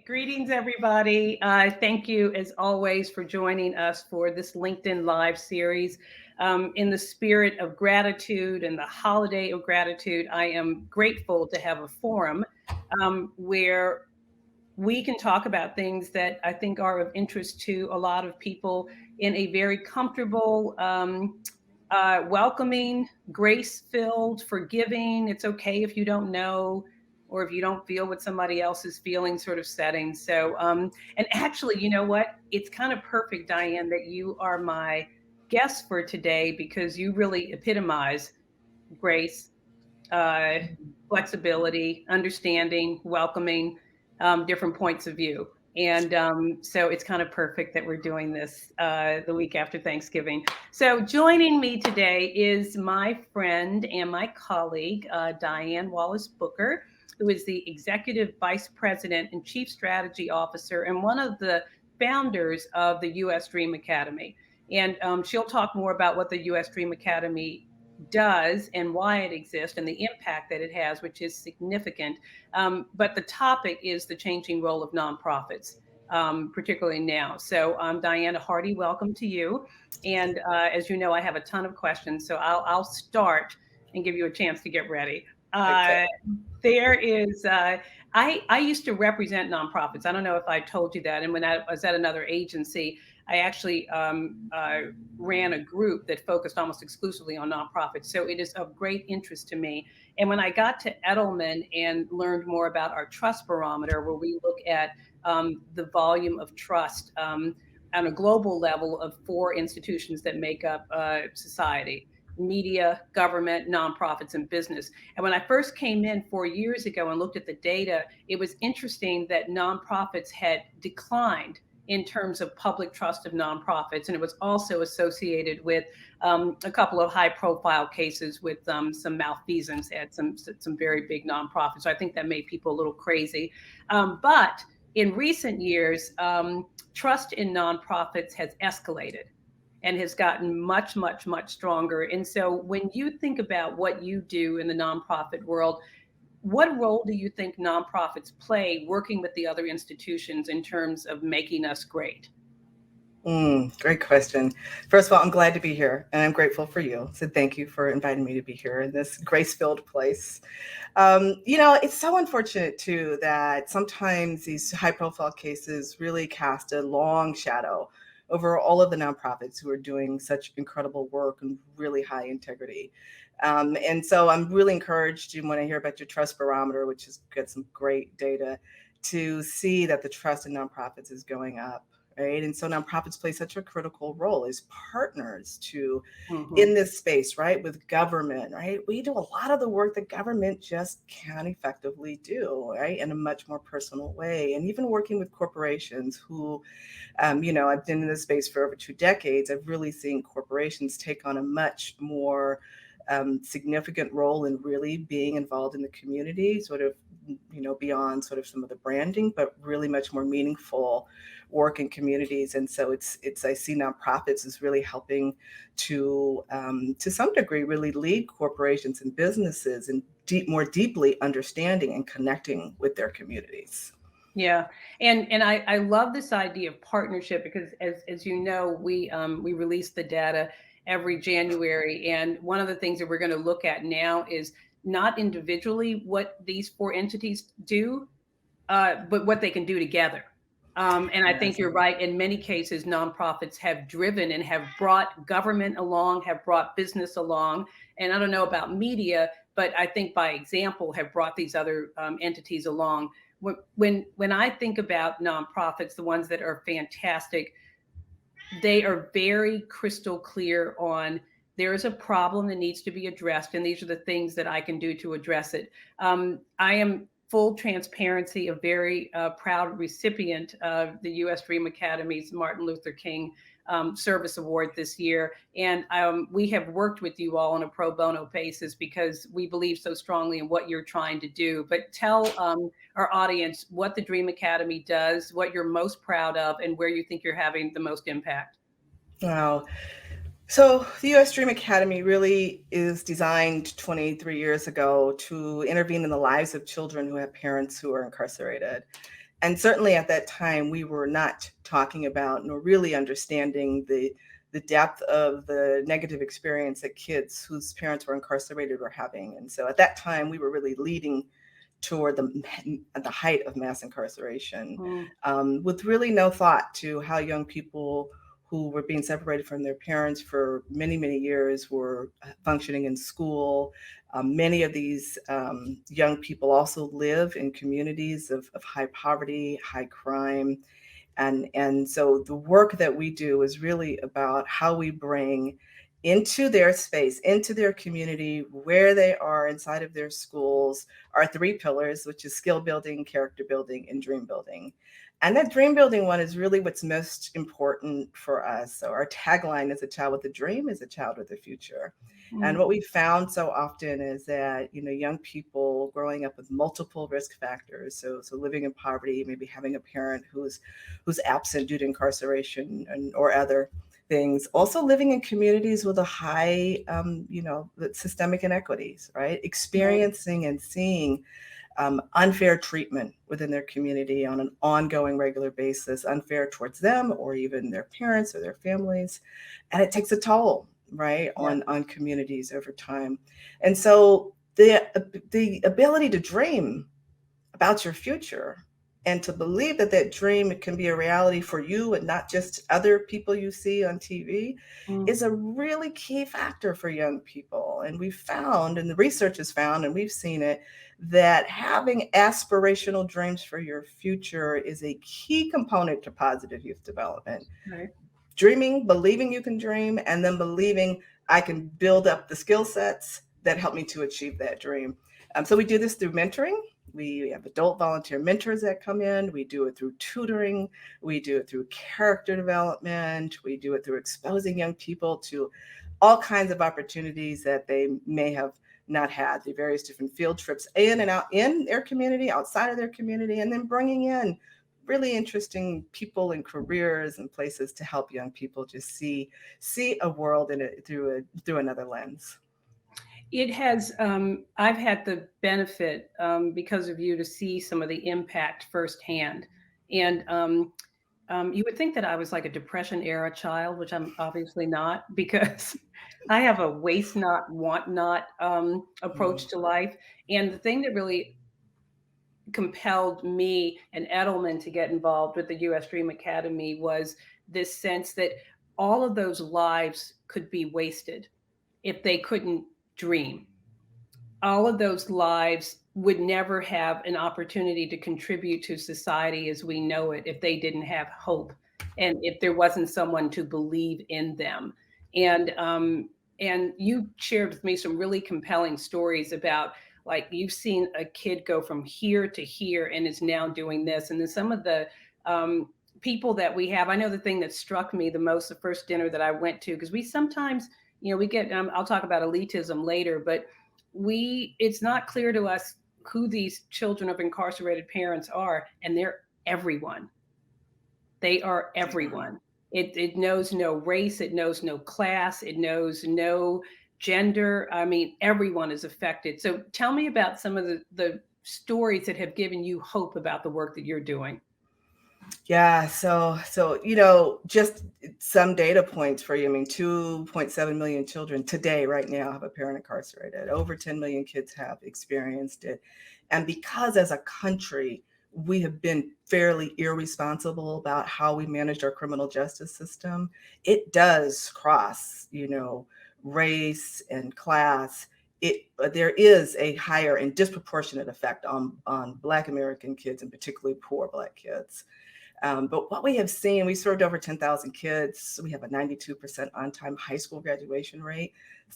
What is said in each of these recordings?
Greetings, everybody. Thank you, as always, for joining us for this LinkedIn Live series. In the spirit of gratitude and the holiday of gratitude, I am grateful to have a forum where we can talk about things that I think are of interest to a lot of people in a very comfortable, welcoming, grace filled, forgiving. It's okay if you don't know or if you don't feel what somebody else is feeling sort of setting. And actually, you know what? It's kind of perfect, Diane, that you are my guest for today because you really epitomize grace, uh, flexibility, understanding, welcoming different points of view. And so it's kind of perfect that we're doing this the week after Thanksgiving. So joining me today is my friend and my colleague, Diane Wallace Booker, who is the Executive Vice President and Chief Strategy Officer and one of the founders of the U.S. Dream Academy. And she'll talk more about what the U.S. Dream Academy does and why it exists and the impact that it has, which is significant. But the topic is the changing role of nonprofits, particularly now. So, Diana Hardy, welcome to you. And as you know, I have a ton of questions, so I'll start and give you a chance to get ready. Okay. There is, I used to represent nonprofits. I don't know if I told you that. And when I was at another agency, I actually ran a group that focused almost exclusively on nonprofits. So it is of great interest to me. And when I got to Edelman and learned more about our trust barometer, where we look at the volume of trust on a global level of four institutions that make up society: media, government, nonprofits, and business. And when I first came in 4 years ago and looked at the data, it was interesting that nonprofits had declined in terms of public trust of nonprofits. And it was also associated with a couple of high profile cases with some malfeasance at some very big nonprofits. So I think that made people a little crazy. But in recent years, trust in nonprofits has escalated and has gotten much, much, much stronger. And so when you think about what you do in the nonprofit world, what role do you think nonprofits play working with the other institutions in terms of making us great? Great question. First of all, I'm glad to be here and I'm grateful for you. So thank you for inviting me to be here in this grace-filled place. It's so unfortunate too that sometimes these high-profile cases really cast a long shadow over all of the nonprofits who are doing such incredible work and really high integrity. And so I'm really encouraged when I hear about your trust barometer, which has got some great data, to see that the trust in nonprofits is going up. Right. And so nonprofits play such a critical role as partners to Mm-hmm. in this space, right, with government, right? We do a lot of the work that government just can't effectively do, right, in a much more personal way. And even working with corporations who, I've been in this space for over 2 decades. I've really seen corporations take on a much more significant role in really being involved in the community, sort of, beyond sort of some of the branding, but really much more meaningful work in communities. And so it's I see nonprofits as really helping to some degree, really lead corporations and businesses in more deeply understanding and connecting with their communities. Yeah, and I love this idea of partnership because as you know, we release the data every January, and one of the things that we're going to look at now is not individually what these four entities do, but what they can do together. And I think Yes. you're right. In many cases, nonprofits have driven and have brought government along, have brought business along. And I don't know about media, but I think by example have brought these other entities along. When I think about nonprofits, the ones that are fantastic, they are very crystal clear on there is a problem that needs to be addressed, and these are the things that I can do to address it. I am full transparency a very proud recipient of the U.S. Dream Academy's Martin Luther King Service Award this year, and we have worked with you all on a pro bono basis because we believe so strongly in what you're trying to do. But tell our audience what the Dream Academy does, what you're most proud of, and where you think you're having the most impact. Wow. So the U.S. Dream Academy really is designed 23 years ago to intervene in the lives of children who have parents who are incarcerated. And certainly at that time, we were not talking about nor really understanding the depth of the negative experience that kids whose parents were incarcerated were having. And so at that time, we were really leading toward the height of mass incarceration, Mm, with really no thought to how young people who were being separated from their parents for many, many years were functioning in school. Many of these young people also live in communities of high poverty, high crime. And so the work that we do is really about how we bring into their space, into their community, where they are inside of their schools, our three pillars, which is skill building, character building, and dream building. And that dream building one is really what's most important for us. So our tagline is, a child with a dream is a child with a future. And mm, what we found so often is that, young people growing up with multiple risk factors, so living in poverty, maybe having a parent who's absent due to incarceration or other things, also living in communities with a high, systemic inequities, right? right. Experiencing and seeing unfair treatment within their community on an ongoing, regular basis, unfair towards them or even their parents or their families. And it takes a toll, right, Yeah. on communities over time. And so the ability to dream about your future and to believe that that dream can be a reality for you and not just other people you see on TV Mm, is a really key factor for young people. And we've found, and the research has found, and we've seen it, that having aspirational dreams for your future is a key component to positive youth development. right. Dreaming, believing you can dream, and then believing I can build up the skill sets that help me to achieve that dream. So we do this through mentoring. We have adult volunteer mentors that come in. We do it through tutoring. We do it through character development. We do it through exposing young people to all kinds of opportunities that they may have not had, the various different field trips in and out in their community, outside of their community, and then bringing in really interesting people and careers and places to help young people just see a world in it through another lens. It has, I've had the benefit, because of you, to see some of the impact firsthand. And you would think that I was like a Depression era child, which I'm obviously not, because I have a waste not, want not Mm. approach to life. And the thing that really compelled me and Edelman to get involved with the U.S. Dream Academy was this sense that all of those lives could be wasted if they couldn't dream. All of those lives would never have an opportunity to contribute to society as we know it if they didn't have hope and if there wasn't someone to believe in them. And and you shared with me some really compelling stories about, like, you've seen a kid go from here to here and is now doing this. And then some of the um, people that we have, I know the thing that struck me the most, the first dinner that I went to, because we sometimes, we get, I'll talk about elitism later, but it's not clear to us who these children of incarcerated parents are, and they're everyone. They are everyone. It knows no race, it knows no class, it knows no gender. I mean, everyone is affected. So tell me about some of the stories that have given you hope about the work that you're doing. Yeah, so just some data points for you. I mean, 2.7 million children today, right now, have a parent incarcerated. Over 10 million kids have experienced it. And because as a country, we have been fairly irresponsible about how we managed our criminal justice system, it does cross, race and class. There is a higher and disproportionate effect on Black American kids, and particularly poor Black kids. But what we have seen, we served over 10,000 kids. We have a 92% on-time high school graduation rate.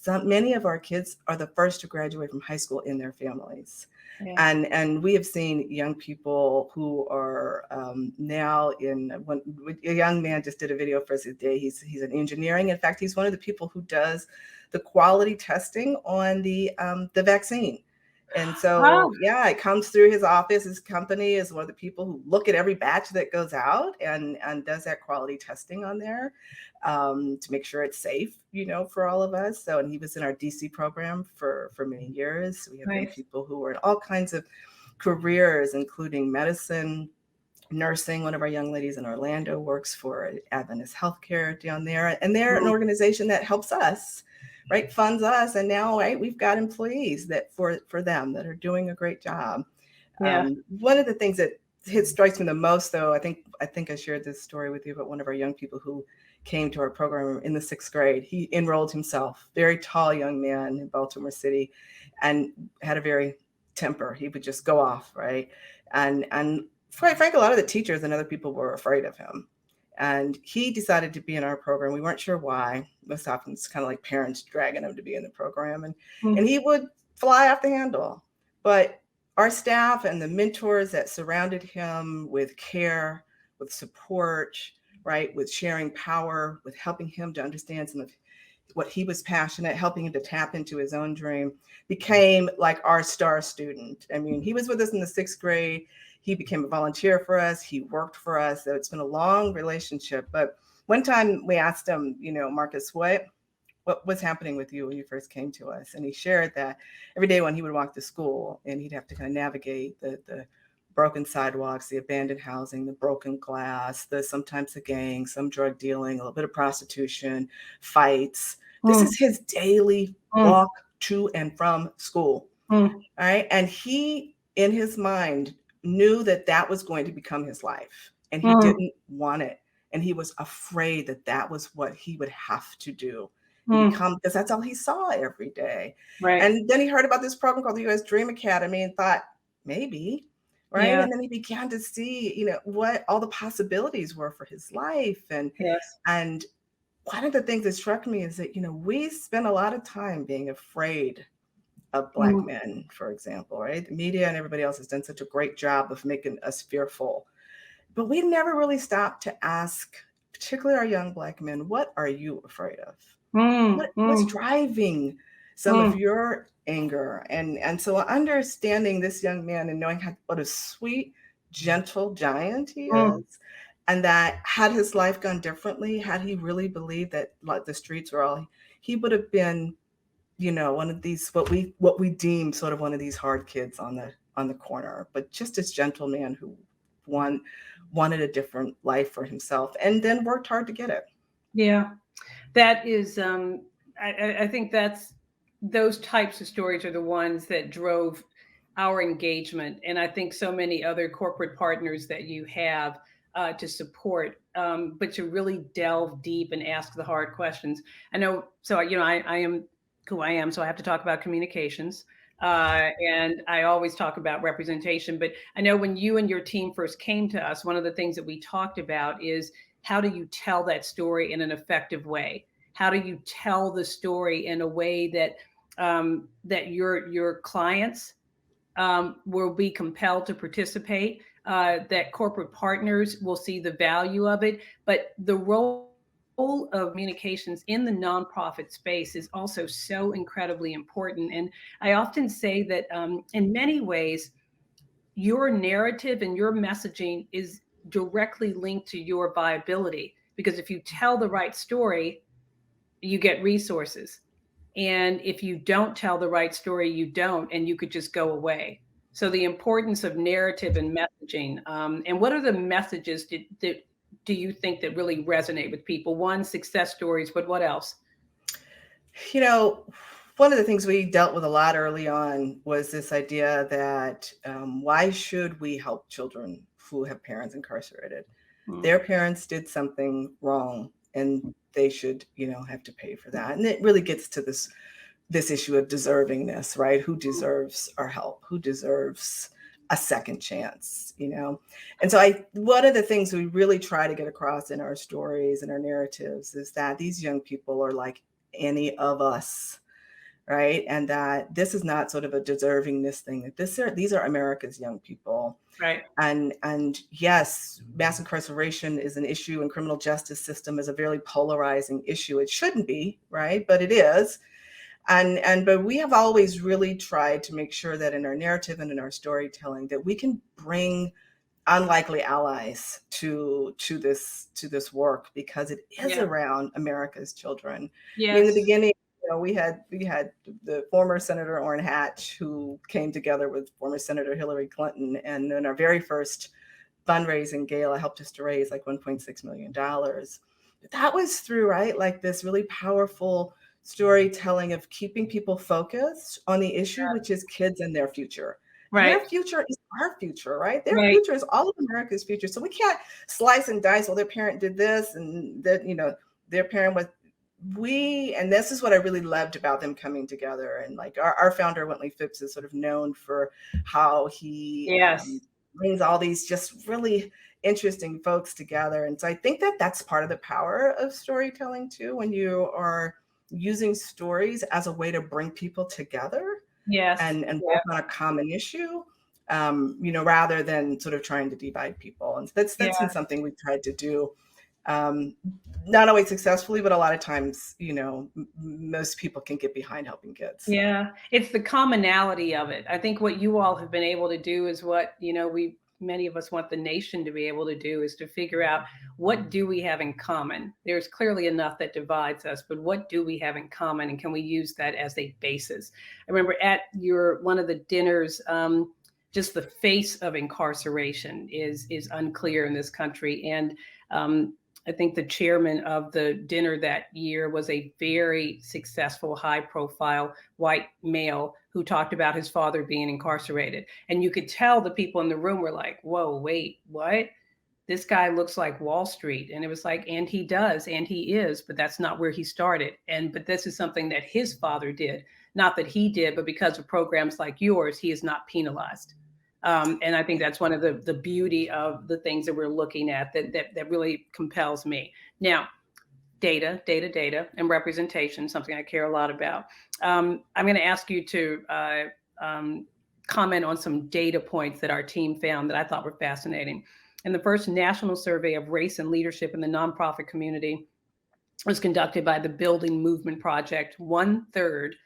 Many of our kids are the first to graduate from high school in their families. Yeah. And we have seen young people who are now a young man just did a video for us today. He's in engineering. In fact, he's one of the people who does the quality testing on the vaccine. And Oh, so, yeah, it comes through his office. His company is one of the people who look at every batch that goes out and does that quality testing on there, to make sure it's safe, for all of us. So, and he was in our DC program for many years. We have young right. people who are in all kinds of careers, including medicine, nursing. One of our young ladies in Orlando works for Adventist Healthcare down there, and they're an Mm, organization that helps us, right, funds us, and now, right, we've got employees that for them that are doing a great job. yeah. One of the things that strikes me the most, though, I think I shared this story with you about one of our young people who came to our program in the 6th grade. He enrolled himself, very tall young man in Baltimore City, and had a very temper. He would just go off, right? And quite frankly, a lot of the teachers and other people were afraid of him. And he decided to be in our program. We weren't sure why. Most often it's kind of like parents dragging him to be in the program. And Mm, he would fly off the handle. But our staff and the mentors that surrounded him with care, with support, right, with sharing power, with helping him to understand some of what he was passionate, helping him to tap into his own dream, became like our star student. I mean, he was with us in the 6th grade. He became a volunteer for us. He worked for us. So it's been a long relationship. But one time we asked him, Marcus, what was happening with you when you first came to us? And he shared that every day when he would walk to school and he'd have to kind of navigate the broken sidewalks, the abandoned housing, the broken glass, sometimes the gang, some drug dealing, a little bit of prostitution, fights. This mm, is his daily mm, walk to and from school. mm, All right. And he, in his mind, knew that that was going to become his life. And he mm, didn't want it. And he was afraid that that was what he would have to do and mm. become, because that's all he saw every day. Right. And then he heard about this program called the U.S. Dream Academy and thought, maybe, right? Yeah. And then he began to see, what all the possibilities were for his life. Yes. And one of the things that struck me is that, we spend a lot of time being afraid of Black Mm, men, for example, right? The media and everybody else has done such a great job of making us fearful. But we never really stopped to ask, particularly our young Black men, what are you afraid of? mm, What's mm, driving some of mm, your anger? And so understanding this young man and knowing what a sweet, gentle giant he mm. is, and that had his life gone differently, had he really believed that like the streets were all, he would have been, one of these what we deem sort of one of these hard kids on the corner, but just this gentle man who one wanted a different life for himself and then worked hard to get it. Yeah. That is, I think that's those types of stories are the ones that drove our engagement, and I think so many other corporate partners that you have to support, but to really delve deep and ask the hard questions. I know, so I am who I am, so I have to talk about communications. And I always talk about representation, but I know when you and your team first came to us, one of the things that we talked about is how do you tell that story in an effective way? How do you tell the story in a way that that your clients will be compelled to participate, that corporate partners will see the value of it, but the role of communications in the nonprofit space is also so incredibly important. And I often say that in many ways, your narrative and your messaging is directly linked to your viability, because if you tell the right story, you get resources. And if you don't tell the right story, you don't, and you could just go away. So the importance of narrative and messaging. And what are the messages that do you think that really resonate with people? One, success stories, but what else? You know, one of the things we dealt with a lot early on was this idea that why should we help children who have parents incarcerated? Mm, Their parents did something wrong and they should, have to pay for that. And it really gets to this issue of deservingness, right? Who deserves our help? Who deserves a second chance, And so one of the things we really try to get across in our stories and our narratives is that these young people are like any of us, right? And that this is not sort of a deservingness thing. That these are America's young people. right. And yes, mass incarceration is an issue, and criminal justice system is a very polarizing issue. It shouldn't be, right? But it is. But we have always really tried to make sure that in our narrative and in our storytelling that we can bring unlikely allies to this work, because it is Yeah. around America's children. I mean, in the Yes. beginning, we had the former Senator Orrin Hatch, who came together with former Senator Hillary Clinton, and in our very first fundraising gala helped us to raise like $1.6 million. That was through, right, like this really powerful storytelling of keeping people focused on the issue, which is kids and their future. And Right. their future is our future, right? Their Right. future is all of America's future. So we can't slice and dice. Well, their parent did this, and that, their parent was. And this is what I really loved about them coming together. And like our founder, Wintley Phipps, is sort of known for how he Yes. brings all these just really interesting folks together. And so I think that that's part of the power of storytelling too, when you are using stories as a way to bring people together Yes. and Yeah. work on a common issue, rather than sort of trying to divide people. And that's been something we've tried to do. Not always successfully, but a lot of times, most people can get behind helping kids. Yeah, it's the commonality of it. I think what you all have been able to do is what, many of us want the nation to be able to do, is to figure out, what do we have in common? There's clearly enough that divides us, but what do we have in common, and can we use that as a basis? I remember at one of the dinners, just the face of incarceration is unclear in this country. And I think the chairman of the dinner that year was a very successful, high profile white male who talked about his father being incarcerated. And you could tell the people in the room were like, whoa, wait, what? This guy looks like Wall Street. And it was like, and he does, and he is, but that's not where he started. But this is something that his father did, not that he did, but because of programs like yours, he is not penalized. And I think that's one of the beauty of the things that we're looking at that really compels me. Now, data, and representation, something I care a lot about. I'm going to ask you to comment on some data points that our team found that I thought were fascinating. In the first national survey of race and leadership in the nonprofit community was conducted by the Building Movement Project, 1/3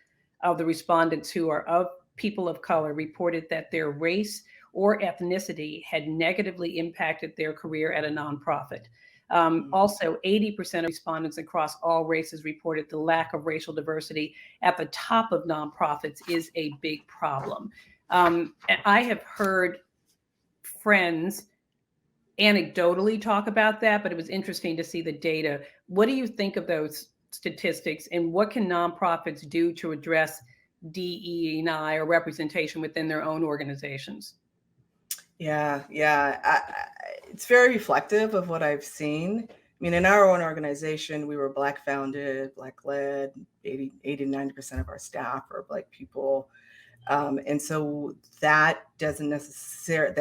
of the respondents who are of people of color reported that their race or ethnicity had negatively impacted their career at a nonprofit. Also, 80% of respondents across all races reported the lack of racial diversity at the top of nonprofits is a big problem. And I have heard friends anecdotally talk about that, but it was interesting to see the data. What do you think of those statistics, and what can nonprofits do to address DE&I or representation within their own organizations? Yeah. It's very reflective of what I've seen. I mean, in our own organization, we were Black founded, Black led, 80-90% of our staff are Black people. And so that doesn't necessarily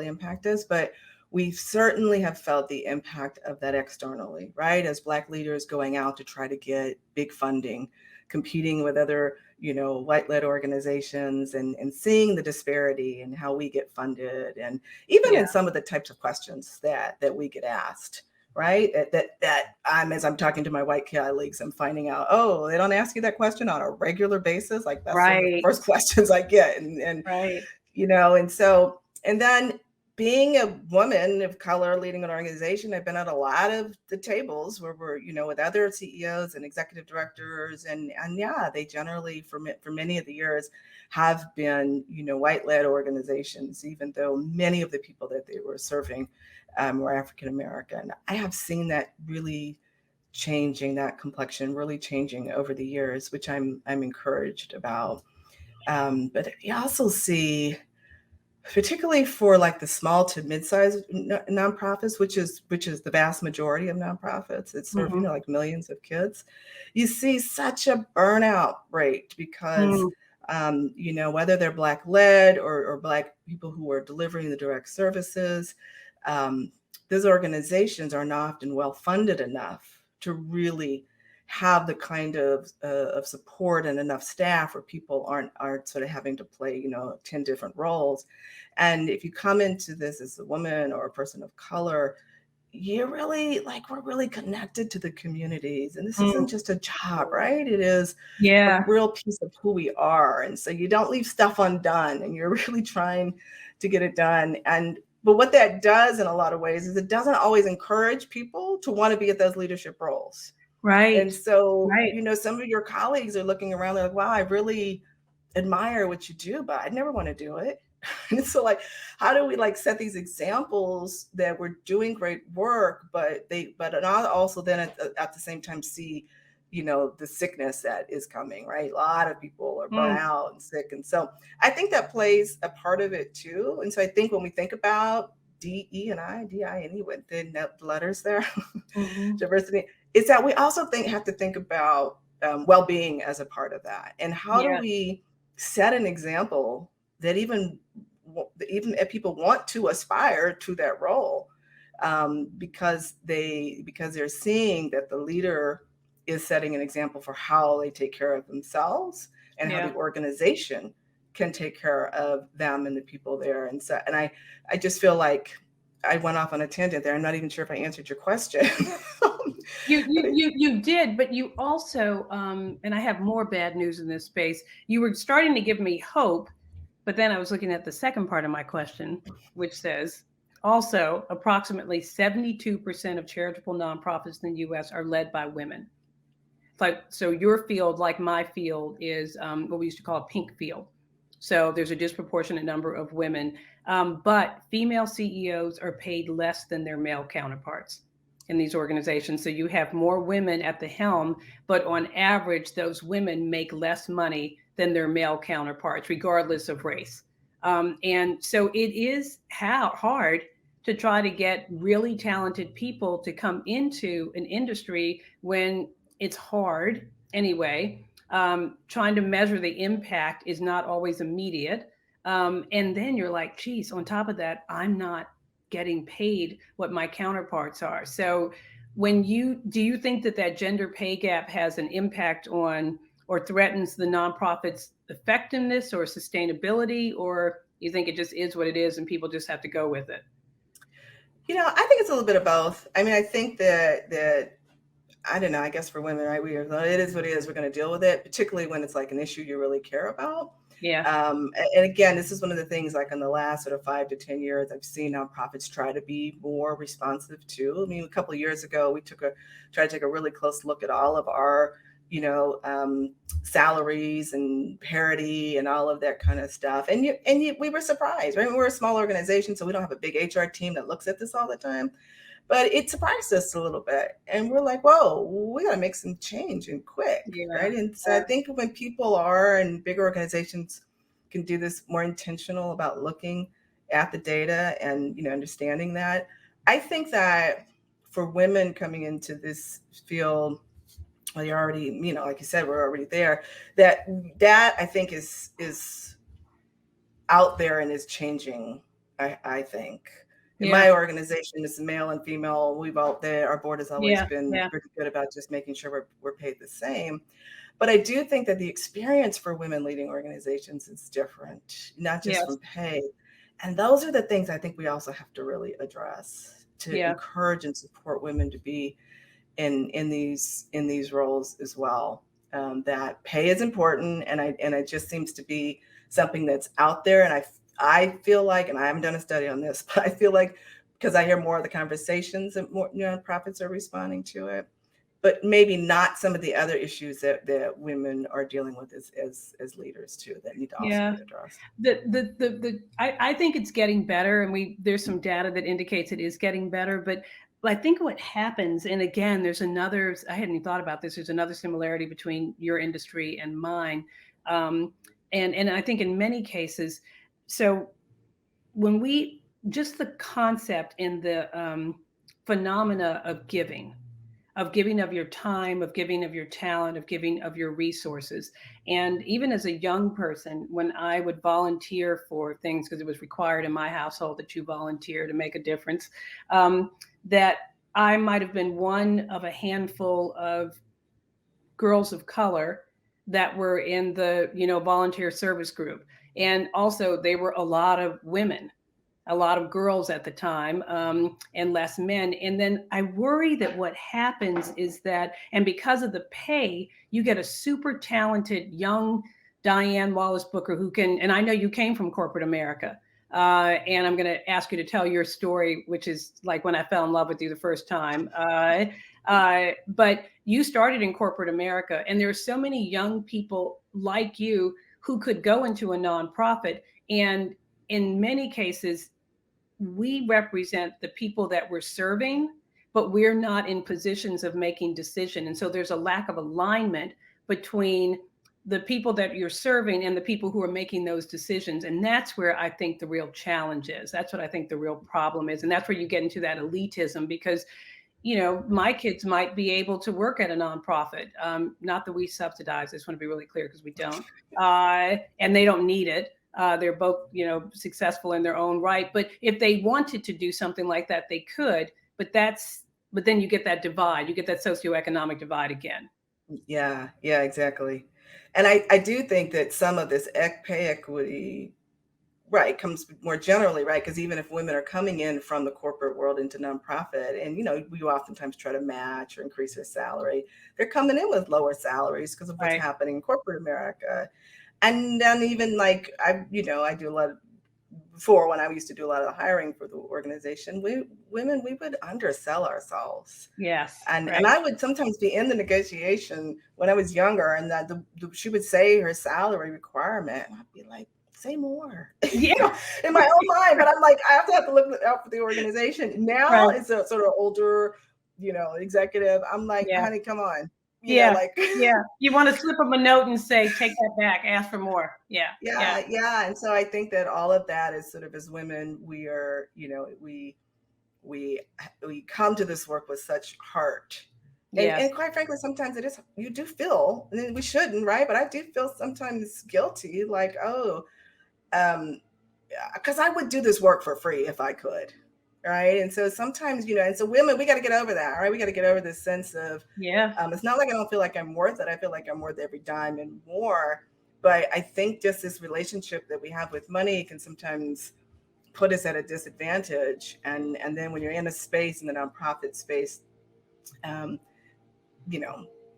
impact us, but we certainly have felt the impact of that externally, right? As Black leaders going out to try to get big funding, competing with other, white-led organizations, and seeing the disparity in how we get funded, and even in some of the types of questions that we get asked, right? That as I'm talking to my white colleagues, I'm finding out, oh, they don't ask you that question on a regular basis. Like that's one of the first questions I get, and and then being a woman of color leading an organization, I've been at a lot of the tables where we're, with other CEOs and executive directors, and yeah, they generally, for many of the years, have been, white-led organizations, even though many of the people that they were serving were African American. I have seen that really changing, that complexion really changing over the years, which I'm encouraged about. But you also see, particularly for like the small to mid-sized nonprofits, which is the vast majority of nonprofits, it's sort of, like millions of kids, you see such a burnout rate because, whether they're Black led or Black people who are delivering the direct services, those organizations are not often well funded enough to really have the kind of support and enough staff where people aren't sort of having to play 10 different roles. And if you come into this as a woman or a person of color, we're really connected to the communities, and this isn't just a job, right? It is a real piece of who we are. And so you don't leave stuff undone, and you're really trying to get it done. But what that does in a lot of ways is it doesn't always encourage people to want to be at those leadership roles. Right. And so, some of your colleagues are looking around, they're like, wow, I really admire what you do, but I'd never want to do it. And so like, how do we like set these examples that we're doing great work, but not also then at the same time see, the sickness that is coming, right? A lot of people are burnt Mm, out and sick. And so I think that plays a part of it too. And so I think when we think about DE&I with the letters there, mhm. diversity, is that we also have to think about well-being as a part of that. And how do Yeah, we set an example that even if people want to aspire to that role, because they're seeing that the leader is setting an example for how they take care of themselves and how the yeah. organization can take care of them and the people there. And so, and I just feel like I went off on a tangent there. I'm not even sure if I answered your question. You did, but you also, and I have more bad news in this space. You were starting to give me hope, but then I was looking at the second part of my question, which says also approximately 72% of charitable nonprofits in the U.S. are led by women. Like, so your field, like my field, is what we used to call a pink field. So there's a disproportionate number of women, but female CEOs are paid less than their male counterparts in these organizations. So you have more women at the helm, but on average, those women make less money than their male counterparts, regardless of race. And so it is hard to try to get really talented people to come into an industry when it's hard anyway. Trying to measure the impact is not always immediate. And then you're like, geez, on top of that, I'm not getting paid what my counterparts are. So do you think that that gender pay gap has an impact on or threatens the nonprofit's effectiveness or sustainability, or you think it just is what it is and people just have to go with it? I think it's a little bit of both. I mean, I think that I don't know. I guess for women, right, it is what it is. We're going to deal with it, particularly when it's like an issue you really care about. Yeah. And again, this is one of the things like in the last sort of 5 to 10 years, I've seen nonprofits try to be more responsive too. I mean, a couple of years ago, we tried to take a really close look at all of our, salaries and parity and all of that kind of stuff. And we were surprised, right? We're a small organization, so we don't have a big HR team that looks at this all the time. But it surprised us a little bit. And we're like, whoa, we got to make some change and quick, Yeah. right? And so I think when people are and bigger organizations can do this more intentional about looking at the data and, understanding that, I think that for women coming into this field, well, you're already, like you said, we're already there. That I think is out there and is changing. I think in Yeah. my organization, it's male and female. Our board has always Yeah. been Yeah. pretty good about just making sure we're paid the same. But I do think that the experience for women leading organizations is different, not just Yes. from pay. And those are the things I think we also have to really address to Yeah. encourage and support women to be in these roles as well. That pay is important, and it just seems to be something that's out there. And I feel like, and I haven't done a study on this, but I feel like because I hear more of the conversations that more nonprofits are responding to it, but maybe not some of the other issues that women are dealing with as leaders too that need to also Yeah. be addressed. I think it's getting better, and there's some data that indicates it is getting better. But I think what happens, and again, I hadn't even thought about this. There's another similarity between your industry and mine, um, and I think in many cases, so when we just the concept and the phenomena of giving of your time, of giving of your talent, of giving of your resources. And even as a young person, when I would volunteer for things, because it was required in my household that you volunteer to make a difference, that I might have been one of a handful of girls of color that were in the volunteer service group, and also they were a lot of women, a lot of girls at the time, and less men. And then I worry that what happens is that, and because of the pay, you get a super talented young Diane Wallace Booker who can, and I know you came from corporate America. And I'm going to ask you to tell your story, which is like when I fell in love with you the first time. But you started in corporate America, and there are so many young people like you who could go into a nonprofit and in many cases, we represent the people that we're serving, but we're not in positions of making decision. And so there's a lack of alignment between the people that you're serving and the people who are making those decisions. And that's where I think the real challenge is. That's what I think the real problem is. And that's where you get into that elitism, because my kids might be able to work at a nonprofit. Not that we subsidize. I just want to be really clear, because we don't. And they don't need it. They're both, successful in their own right. But if they wanted to do something like that, they could. But then you get that divide. You get that socioeconomic divide again. Yeah, yeah, exactly. And I do think that some of this pay equity, right, comes more generally, right? Because even if women are coming in from the corporate world into nonprofit, and we oftentimes try to match or increase their salary, they're coming in with lower salaries because of what's Right. happening in corporate America. And then even like I do a lot of, before, when I used to do a lot of hiring for the organization, we would undersell ourselves. Yes. And Right. I would sometimes be in the negotiation when I was younger, and that she would say her salary requirement, and I'd be like, say more, Yeah. in my own mind. But I'm like, I have to look out for the organization. Now, Right. as a sort of older, executive, I'm like, Yeah. honey, come on, Yeah. like. Yeah. You want to slip them a note and say, take that back, ask for more. Yeah. Yeah. Yeah, yeah. And so I think that all of that is sort of, as women, we are, we come to this work with such heart. Yes. And quite frankly, sometimes you do feel, and we shouldn't, right? But I do feel sometimes guilty, like, oh, because I would do this work for free if I could. Right. And so sometimes, and so women, we got to get over that, right? We got to get over this sense of, Yeah. it's not like I don't feel like I'm worth it. I feel like I'm worth every dime and more. But I think just this relationship that we have with money can sometimes put us at a disadvantage. And then when you're in a space, in the nonprofit space, um,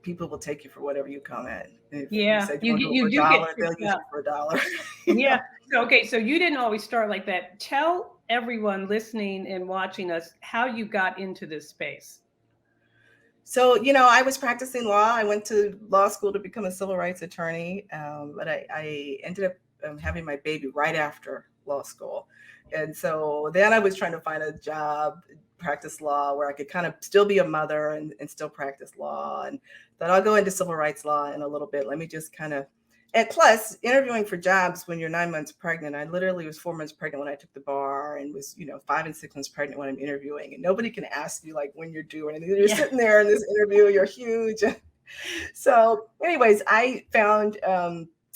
people will take you for whatever you come in. If you Yeah. say you You want to get, do it for you a do get dollar, they'll tricked use up. you for a dollar. Yeah. So, okay. So you didn't always start like that. Tell everyone listening and watching us how you got into this space. So, I was practicing law. I went to law school to become a civil rights attorney, but I ended up having my baby right after law school. And so then I was trying to find a job, practice law, where I could kind of still be a mother and still practice law. And then I'll go into civil rights law in a little bit. Let me just kind of, and plus interviewing for jobs when you're 9 months pregnant. I literally was 4 months pregnant when I took the bar, and was 5 and 6 months pregnant when I'm interviewing. And nobody can ask you like when you're due, and you're Yeah. sitting there in this interview, you're huge. So anyways, I found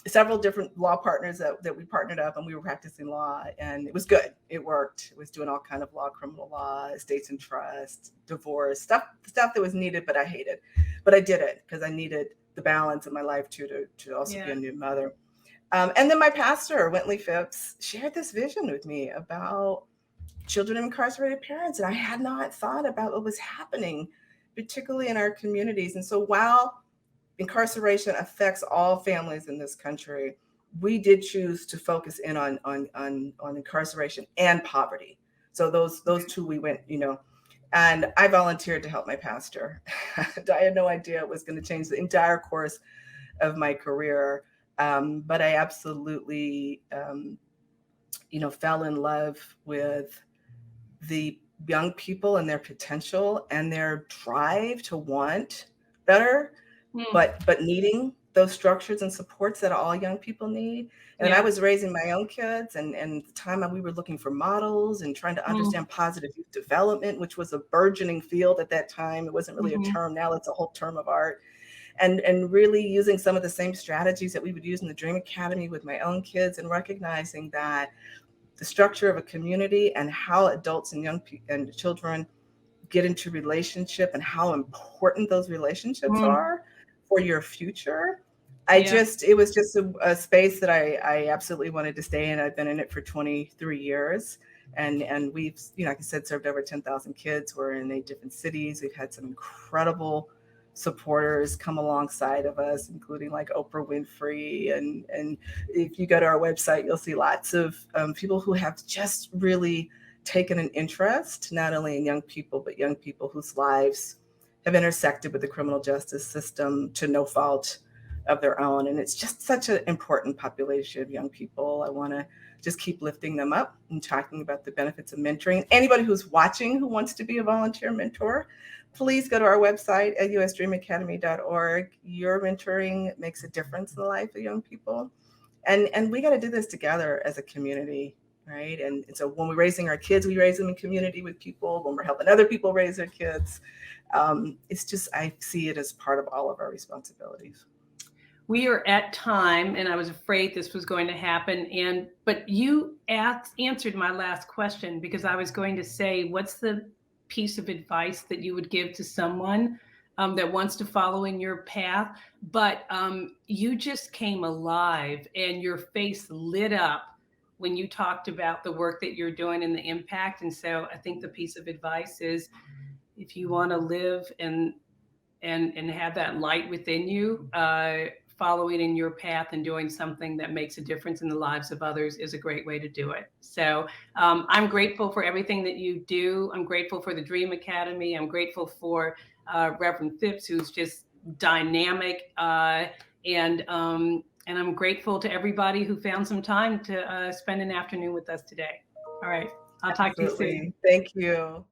several different law partners that we partnered up, and we were practicing law, and it was good. It worked. It was doing all kind of law, criminal law, estates and trust, divorce, stuff that was needed, but I hated. But I did it because I needed the balance in my life too, to also be a new mother. And then my pastor, Wintley Phipps, shared this vision with me about children of incarcerated parents. And I had not thought about what was happening, particularly in our communities. And so while incarceration affects all families in this country, we did choose to focus in on incarceration and poverty. So those two we went, and I volunteered to help my pastor. I had no idea it was going to change the entire course of my career. But I absolutely, fell in love with the young people and their potential and their drive to want better, but needing those structures and supports that all young people need. And I was raising my own kids, and the time we were looking for models and trying to understand positive youth development, which was a burgeoning field at that time. It wasn't really a term. Now it's a whole term of art. And really using some of the same strategies that we would use in the Dream Academy with my own kids, and recognizing that the structure of a community and how adults and young people and children get into relationship and how important those relationships are for your future. It was just a space that I absolutely wanted to stay in. I've been in it for 23 years. And we've, like I said, served over 10,000 kids. We're in 8 different cities. We've had some incredible supporters come alongside of us, including like Oprah Winfrey. And if you go to our website, you'll see lots of people who have just really taken an interest, not only in young people, but young people whose lives have intersected with the criminal justice system to no fault of their own. And it's just such an important population of young people. I want to just keep lifting them up and talking about the benefits of mentoring. Anybody who's watching who wants to be a volunteer mentor, please go to our website at usdreamacademy.org. Your mentoring makes a difference in the life of young people. And we got to do this together as a community, right? And so when we're raising our kids, we raise them in community with people. When we're helping other people raise their kids, it's just, I see it as part of all of our responsibilities. We are at time, and I was afraid this was going to happen. But you answered my last question, because I was going to say, what's the piece of advice that you would give to someone that wants to follow in your path? But you just came alive, and your face lit up when you talked about the work that you're doing and the impact. And so I think the piece of advice is, if you want to live and have that light within you, following in your path and doing something that makes a difference in the lives of others is a great way to do it. So I'm grateful for everything that you do. I'm grateful for the Dream Academy. I'm grateful for Reverend Phipps, who's just dynamic, and I'm grateful to everybody who found some time to spend an afternoon with us today. All right, I'll talk to you soon. Thank you.